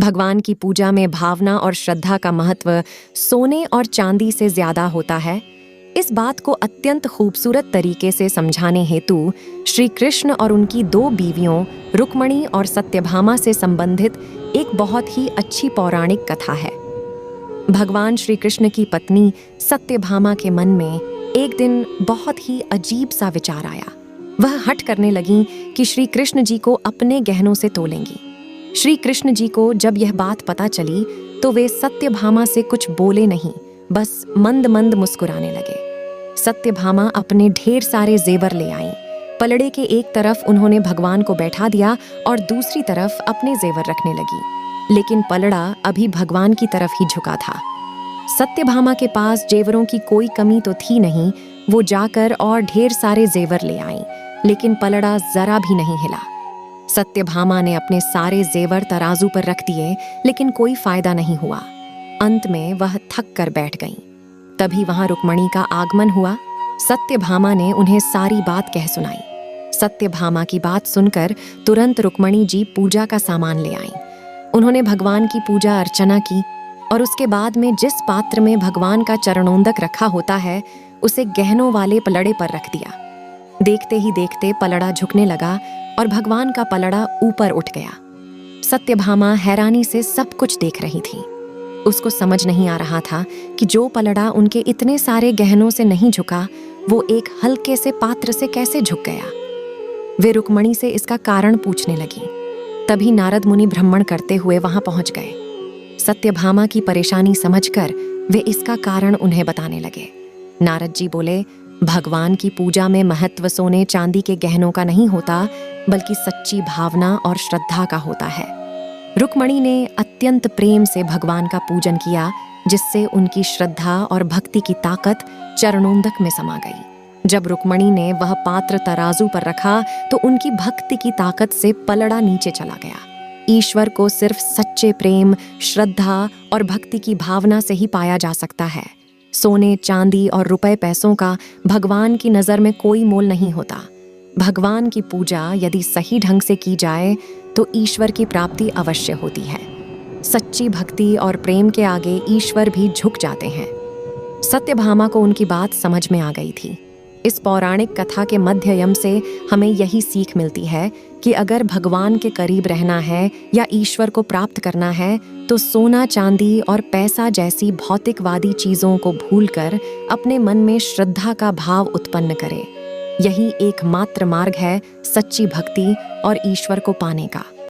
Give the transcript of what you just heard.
भगवान की पूजा में भावना और श्रद्धा का महत्व सोने और चांदी से ज्यादा होता है। इस बात को अत्यंत खूबसूरत तरीके से समझाने हेतु श्री कृष्ण और उनकी दो बीवियों रुक्मणी और सत्यभामा से संबंधित एक बहुत ही अच्छी पौराणिक कथा है। भगवान श्री कृष्ण की पत्नी सत्यभामा के मन में एक दिन बहुत ही अजीब सा विचार आया। वह हठ करने लगी कि श्री कृष्ण जी को अपने गहनों से तोलेंगी। श्री कृष्ण जी को जब यह बात पता चली तो वे सत्यभामा से कुछ बोले नहीं, बस मंद मंद मुस्कुराने लगे। सत्यभामा अपने ढेर सारे जेवर ले आईं। पलड़े के एक तरफ उन्होंने भगवान को बैठा दिया और दूसरी तरफ अपने जेवर रखने लगी, लेकिन पलड़ा अभी भगवान की तरफ ही झुका था। सत्यभामा के पास जेवरों की कोई कमी तो थी नहीं। वो जाकर और ढेर सारे जेवर ले आईं, लेकिन पलड़ा जरा भी नहीं हिला। सत्यभामा ने अपने सारे जेवर तराजू पर रख दिए, लेकिन कोई फायदा नहीं हुआ। अंत में वह थक कर बैठ गईं। तभी वहां रुक्मणी का आगमन हुआ। सत्यभामा ने उन्हें सारी बात कह सुनाई। सत्यभामा की बात सुनकर तुरंत रुक्मणी जी पूजा का सामान ले आईं। उन्होंने भगवान की पूजा अर्चना की और उसके बाद में जिस पात्र में भगवान का चरणोंदक रखा होता है उसे गहनों वाले पलड़े पर रख दिया। देखते ही देखते पलड़ा झुकने लगा और भगवान का पलड़ा ऊपर उठ गया। सत्यभामा हैरानी से सब कुछ देख रही थी। उसको समझ नहीं आ रहा था कि जो पलड़ा उनके इतने सारे गहनों से नहीं झुका, वो एक हल्के से पात्र से कैसे झुक गया। वे रुक्मणी से इसका कारण पूछने लगी। तभी नारद मुनि भ्रमण करते हुए वहां पहुंच गए। सत्यभामा की परेशानी समझकर वे इसका कारण उन्हें बताने लगे। नारद जी बोले, भगवान की पूजा में महत्व सोने चांदी के गहनों का नहीं होता, बल्कि सच्ची भावना और श्रद्धा का होता है। रुक्मणी ने अत्यंत प्रेम से भगवान का पूजन किया, जिससे उनकी श्रद्धा और भक्ति की ताकत चरणोंदक में समा गई। जब रुक्मणी ने वह पात्र तराजू पर रखा तो उनकी भक्ति की ताकत से पलड़ा नीचे चला गया। ईश्वर को सिर्फ सच्चे प्रेम, श्रद्धा और भक्ति की भावना से ही पाया जा सकता है। सोने, चांदी और रुपए पैसों का भगवान की नज़र में कोई मोल नहीं होता। भगवान की पूजा यदि सही ढंग से की जाए तो ईश्वर की प्राप्ति अवश्य होती है। सच्ची भक्ति और प्रेम के आगे ईश्वर भी झुक जाते हैं। सत्यभामा को उनकी बात समझ में आ गई थी। इस पौराणिक कथा के माध्यम से हमें यही सीख मिलती है कि अगर भगवान के करीब रहना है या ईश्वर को प्राप्त करना है तो सोना, चांदी और पैसा जैसी भौतिकवादी चीज़ों को भूलकर अपने मन में श्रद्धा का भाव उत्पन्न करें। यही एकमात्र मार्ग है सच्ची भक्ति और ईश्वर को पाने का।